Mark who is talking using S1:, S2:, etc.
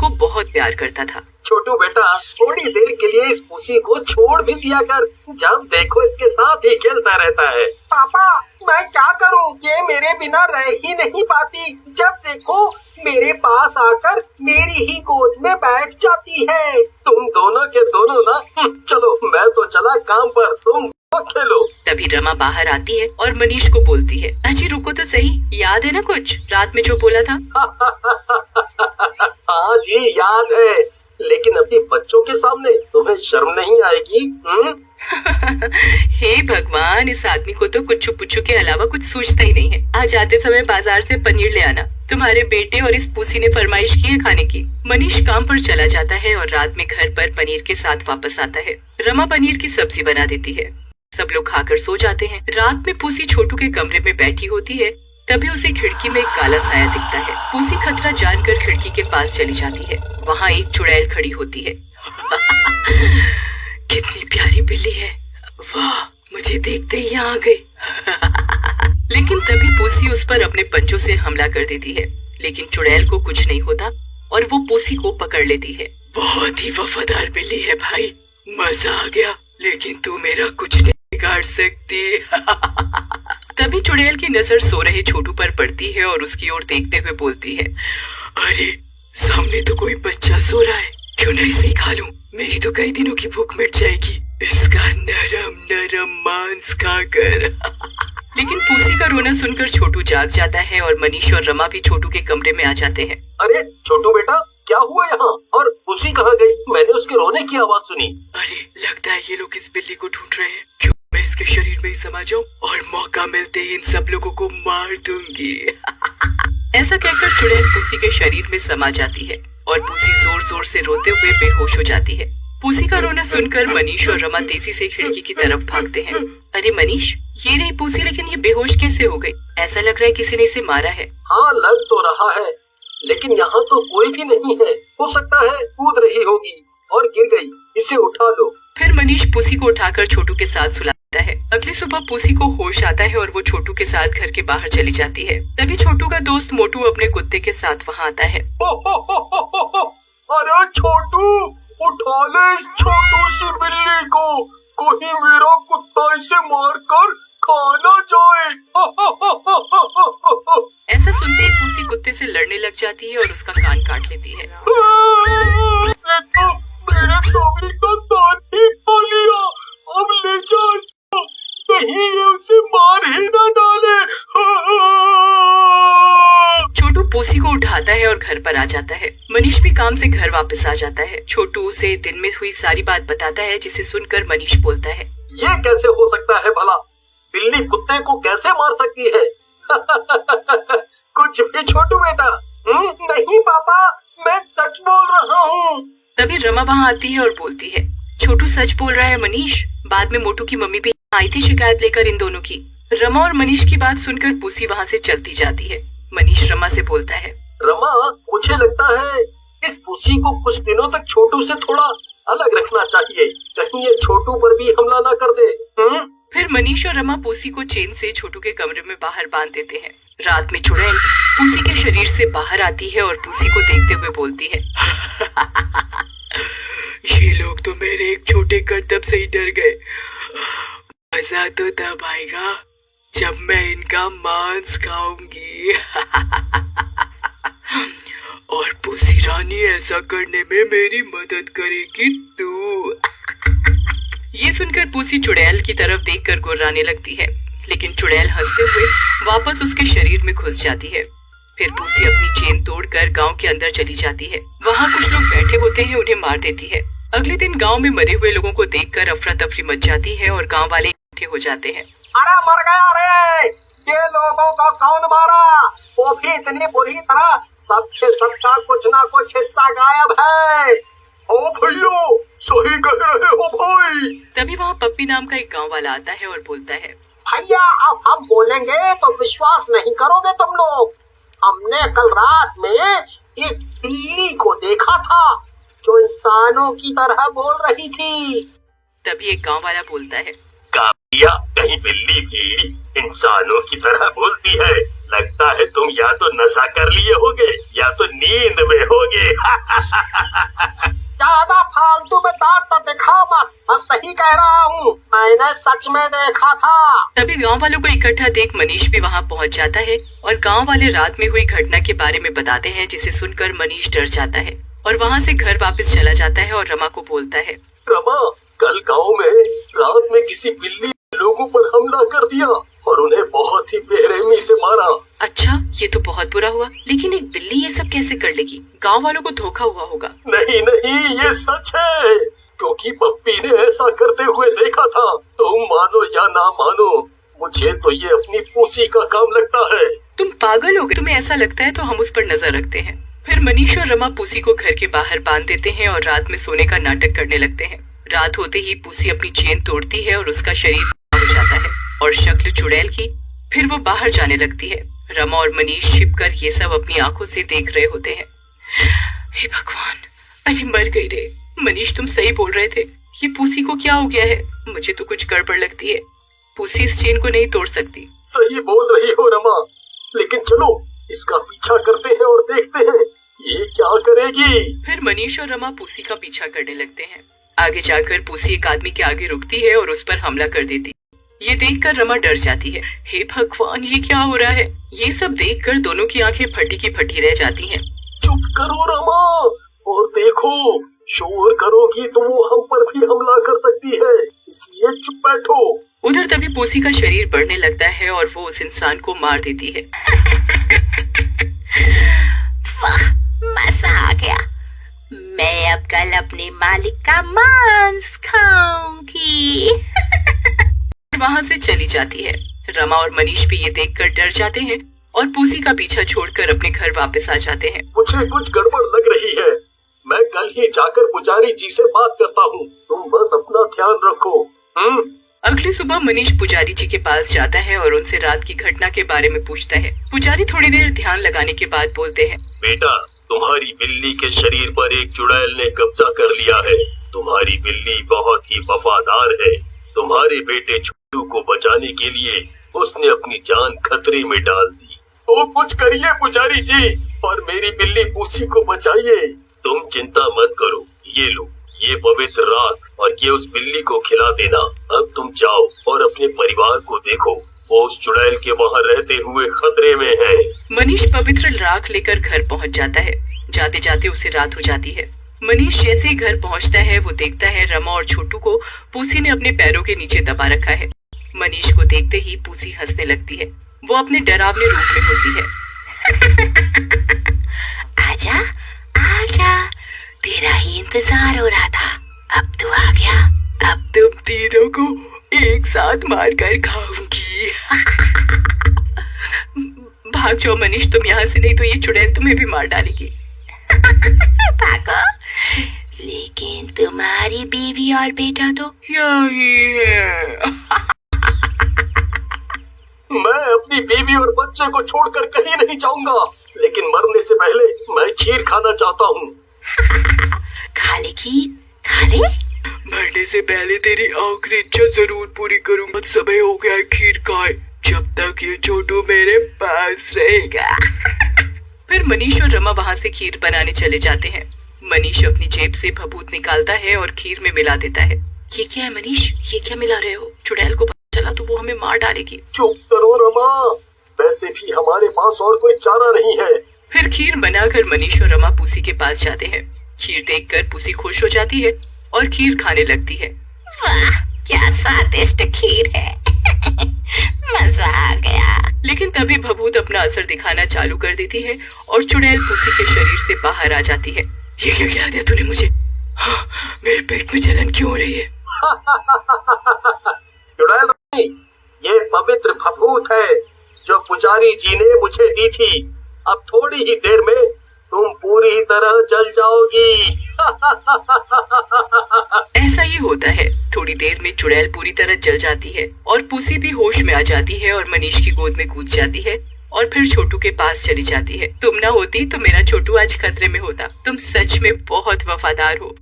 S1: को बहुत प्यार करता था।
S2: छोटू बेटा, थोड़ी देर के लिए इस पुसी को छोड़ भी दिया कर, जब देखो इसके साथ ही खेलता रहता है। पापा, मैं क्या करूं? ये मेरे बिना रह ही नहीं पाती। जब देखो मेरे पास आकर मेरी ही गोद में बैठ जाती है। तुम दोनों के दोनों ना, चलो मैं तो चला काम पर, तुम खेलो।
S1: तभी रमा बाहर आती है और मनीष को बोलती है, अजी रुको तो सही, याद है ना कुछ रात में जो बोला था?
S2: हाँ जी याद है, लेकिन अपने बच्चों के सामने तुम्हें शर्म नहीं आएगी?
S1: हे भगवान, इस आदमी को तो कुछ पुच्चू के अलावा कुछ सूझता ही नहीं है। आज आते समय बाजार से पनीर ले आना, तुम्हारे बेटे और इस पूसी ने फरमाइश की है खाने की। मनीष काम पर चला जाता है और रात में घर पर पनीर के साथ वापस आता है। रमा पनीर की सब्जी बना देती है। सब लोग खाकर सो जाते हैं। रात में पूसी छोटू के कमरे में बैठी होती है, तभी उसे खिड़की में एक काला साया दिखता है। पूसी खतरा जानकर खिड़की के पास चली जाती है। वहाँ एक चुड़ैल खड़ी होती है। कितनी प्यारी बिल्ली है, वाह, मुझे देखते ही यहाँ आ गई। लेकिन तभी पूसी उस पर अपने पंचों से हमला कर देती है, लेकिन चुड़ैल को कुछ नहीं होता और वो पूसी को पकड़ लेती है। बहुत ही वफादार बिल्ली है भाई, मजा आ गया, लेकिन तू मेरा कुछ नहीं बिगाड़ सकती। तभी चुड़ैल की नजर सो रहे छोटू पर पड़ती है और उसकी ओर देखते हुए बोलती है, अरे सामने तो कोई बच्चा सो रहा है, क्यों नहीं इसे खा लूं? मेरी तो कई दिनों की भूख मिट जाएगी इसका नरम नरम मांस खाकर। लेकिन पूसी का रोना सुनकर छोटू जाग जाता है और मनीष और रमा भी छोटू के कमरे में आ जाते हैं।
S2: अरे छोटू बेटा, क्या हुआ यहाँ? और पूसी कहाँ गई? मैंने उसके रोने की आवाज सुनी।
S1: अरे लगता है ये लोग इस बिल्ली को ढूंढ रहे हैं। क्यों मैं इसके शरीर में ही समा जाऊं और मौका मिलते ही इन सब लोगों को मार दूंगी। ऐसा कहकर चुड़ैल पूसी के शरीर में समा जाती है और पूसी जोर जोर से रोते हुए बेहोश हो जाती है। पूसी का रोना सुनकर मनीष और रमा तेजी से खिड़की की तरफ भागते हैं। अरे मनीष, ये रही पूसी, लेकिन ये बेहोश कैसे हो गई? ऐसा लग रहा है किसी ने इसे मारा है।
S2: हाँ लग तो रहा है, लेकिन यहाँ तो कोई भी नहीं है। हो सकता है कूद रही होगी और गिर गई, इसे उठा लो।
S1: फिर मनीष पूसी को उठाकर छोटू के साथ सुलाता है। अगली सुबह पूसी को होश आता है और वो छोटू के साथ घर के बाहर चली जाती है। तभी छोटू का दोस्त मोटू अपने कुत्ते के साथ वहाँ आता है।
S2: अरे छोटू, उठा ले इस छोटू सी बिल्ली को, कहीं मेरा कुत्ता इसे मारकर खा ना जाए।
S1: ऐसा सुनते ही पूसी कुत्ते से लड़ने लग जाती है और उसका कान काट लेती है।
S2: तो मेरे टोपी का कान ही खा लिया, अब ले जा इसको, कहीं ये उसे मार ही ना डाले।
S1: छोटू पूसी को उठाता है और घर पर आ जाता है। मनीष भी काम से घर वापस आ जाता है। छोटू उसे दिन में हुई सारी बात बताता है, जिसे सुनकर मनीष बोलता है,
S2: ये कैसे हो सकता है भला? बिल्ली कुत्ते को कैसे मार सकती है? कुछ भी छोटू बेटा। नहीं पापा, मैं सच बोल रहा हूँ।
S1: तभी रमा वहाँ आती है और बोलती है, छोटू सच बोल रहा है मनीष। बाद में मोटू की मम्मी भी आई थी शिकायत लेकर इन दोनों की। रमा और मनीष की बात सुनकर पूसी वहाँ से चलती जाती है। मनीष रमा से बोलता है,
S2: रमा, मुझे लगता है इस पूसी को कुछ दिनों तक छोटू से थोड़ा अलग रखना चाहिए, कहीं ये छोटू पर भी हमला ना कर दे।
S1: फिर मनीष और रमा पूसी को चेन से छोटू के कमरे में बाहर बांध देते हैं। रात में चुड़ैल पूसी के शरीर से बाहर आती है और पूसी को देखते हुए बोलती है, ये लोग तो मेरे एक छोटे करतब से ही डर गए। मजा तो तब आएगा जब मैं इनका मांस खाऊंगी। और पूसी रानी, ऐसा करने में मेरी मदद करेगी तू। ये सुनकर पूसी चुड़ैल की तरफ देखकर गुर्राने लगती है, लेकिन चुड़ैल हंसते हुए वापस उसके शरीर में घुस जाती है। फिर पूसी अपनी चेन तोड़कर गांव के अंदर चली जाती है। वहाँ कुछ लोग बैठे होते हैं, उन्हें मार देती है। अगले दिन गांव में मरे हुए लोगों को देखकर अफरा तफरी मच जाती है और गांव वाले इकट्ठे हो जाते हैं।
S2: अरे मर गया रे, ये लोगों को कौन मारा? वो भी इतनी बुरी तरह, सबके सबका कुछ ना कुछ हिस्सा गायब है। ओ भैया, सही कह रहे हो भाई।
S1: तभी वहाँ पप्पी नाम का एक गांव वाला आता है और बोलता है,
S2: भैया अब हम बोलेंगे तो विश्वास नहीं करोगे तुम लोग। हमने कल रात में एक बिल्ली को देखा था जो इंसानों की तरह बोल रही थी।
S1: तभी एक गांव वाला बोलता है,
S2: भैया, कहीं बिल्ली भी इंसानों की तरह बोलती है? लगता है तुम या तो नशा कर लिए होगे या तो नींद में होगे। ज्यादा फालतू में दांत तो दिखाओ मत, मैं सही कह रहा हूँ, मैंने सच में देखा था।
S1: तभी गांव वालों को इकट्ठा देख मनीष भी वहां पहुंच जाता है और गांव वाले रात में हुई घटना के बारे में बताते हैं, जिसे सुनकर मनीष डर जाता है और वहां से घर वापस चला जाता है और रमा को बोलता है,
S2: रमा, कल गांव में रात में किसी बिल्ली ने लोगों पर हमला कर दिया और उन्हें बहुत ही बेरहमी से मारा।
S1: अच्छा, ये तो बहुत बुरा हुआ, लेकिन एक बिल्ली ये सब कैसे कर लेगी? गांव वालों को धोखा हुआ होगा।
S2: नहीं नहीं, ये सच है, क्योंकि पप्पी ने ऐसा करते हुए देखा था। तुम मानो या ना मानो, मुझे तो ये अपनी पूसी का काम लगता है।
S1: तुम पागल हो गए? तुम्हें ऐसा लगता है तो हम उस पर नजर रखते हैं। फिर मनीष और रमा पूसी को घर के बाहर बांध देते हैं और रात में सोने का नाटक करने लगते हैं। रात होते ही पूसी अपनी चेन तोड़ती है और उसका शरीर हो जाता है और शक्ल चुड़ैल की। फिर वो बाहर जाने लगती है। रमा और मनीष छिपकर ये सब अपनी आंखों से देख रहे होते हैं। हे भगवान, अरे मर गई रे। मनीष, तुम सही बोल रहे थे, ये पूसी को क्या हो गया है? मुझे तो कुछ गड़बड़ लगती है। पूसी इस चेन को नहीं तोड़ सकती।
S2: सही बोल रही हो रमा, लेकिन चलो इसका पीछा करते हैं और देखते हैं ये क्या करेगी।
S1: फिर मनीष और रमा पूसी का पीछा करने लगते हैं। आगे जाकर पूसी एक आदमी के आगे रुकती है और उस पर हमला कर देती है। ये देखकर रमा डर जाती है। हे भगवान, ये क्या हो रहा है? ये सब देखकर दोनों की आंखें फटी की फटी रह जाती हैं।
S2: चुप करो रमा, और देखो, शोर करोगी तो वो हम पर भी हमला कर सकती है, इसलिए चुप बैठो।
S1: उधर तभी पूसी का शरीर बढ़ने लगता है और वो उस इंसान को मार देती है।
S3: वाह, मजा आ गया। मैं अब कल अपने मालिक का मांस खाऊंगी।
S1: वहाँ से चली जाती है। रमा और मनीष भी ये देखकर डर जाते हैं और पूसी का पीछा छोड़कर अपने घर वापस आ जाते हैं।
S2: मुझे कुछ गड़बड़ लग रही है, मैं कल ही जाकर पुजारी जी से बात करता हूँ, तुम बस अपना ध्यान रखो।
S1: अगली सुबह मनीष पुजारी जी के पास जाता है और उनसे रात की घटना के बारे में पूछता है। पुजारी थोड़ी देर ध्यान लगाने के बाद बोलते हैं,
S2: बेटा, तुम्हारी बिल्ली के शरीर पर एक चुड़ैल ने कब्जा कर लिया है। तुम्हारी बिल्ली बहुत ही वफादार है। तुम्हारे बेटे छोटू को बचाने के लिए उसने अपनी जान खतरे में डाल दी। तो कुछ करिए पुजारी जी, और मेरी बिल्ली पूसी को बचाइए। तुम चिंता मत करो, ये लो, ये पवित्र राख और ये उस बिल्ली को खिला देना। अब तुम जाओ और अपने परिवार को देखो, वो उस चुड़ैल के वहाँ रहते हुए खतरे में है।
S1: मनीष पवित्र राख लेकर घर पहुँच जाता है। जाते जाते उसे रात हो जाती है। मनीष जैसे ही घर पहुँचता है वो देखता है रमा और छोटू को पूसी ने अपने पैरों के नीचे दबा रखा है। मनीष को देखते ही पूसी हंसने लगती है। वो अपने डरावने रूप में होती है।
S3: आजा आजा, तेरा ही इंतजार हो रहा था, अब तू आ गया।
S1: अब तुम तीनों को एक साथ मार कर खाऊंगी। भाग जाओ मनीष, तुम यहाँ से, नहीं तो ये चुड़ैल तुम्हें भी मार डालेगी।
S3: भागो, लेकिन तुम्हारी बीवी और बेटा तो
S1: यही है।
S2: मैं अपनी बीवी और बच्चे को छोड़कर कहीं नहीं जाऊंगा, लेकिन मरने से पहले मैं खीर खाना चाहता हूँ।
S3: खा ले खीर, खा ले।
S1: मरने से पहले तेरी आखिरी इच्छा जरूर पूरी करूंगा। समय हो गया है खीर खाए, जब तक ये छोटू मेरे पास रहेगा। फिर मनीष और रमा वहाँ से खीर बनाने चले जाते हैं। मनीष अपनी जेब से भभूत निकालता है और खीर में मिला देता है। ये क्या है मनीष, ये क्या मिला रहे हो? चुड़ैल को पता चला तो वो हमें मार डालेगी।
S2: चुप करो रमा, वैसे भी हमारे पास और कोई चारा नहीं है।
S1: फिर खीर बनाकर मनीष और रमा पूसी के पास जाते हैं। खीर देखकर पूसी खुश हो जाती है और खीर खाने लगती है।
S3: वाह, क्या स्वादिष्ट खीर है। मजा आ गया।
S1: लेकिन तभी भभूत अपना असर दिखाना चालू कर देती है और चुड़ैल पूसी के शरीर से बाहर आ जाती है। ये क्या खिला दिया तूने मुझे? हाँ, मेरे पेट में जलन क्यों हो रही है?
S2: चुड़ैल रानी, ये पवित्र भभूत है जो पुजारी जी ने मुझे दी थी। अब थोड़ी ही देर में तुम पूरी तरह जल जाओगी।
S1: ऐसा ही होता है। थोड़ी देर में चुड़ैल पूरी तरह जल जाती है और पूसी भी होश में आ जाती है और मनीष की गोद में कूद जाती है और फिर छोटू के पास चली जाती है। तुम ना होती तो मेरा छोटू आज खतरे में होता। तुम सच में बहुत वफादार हो।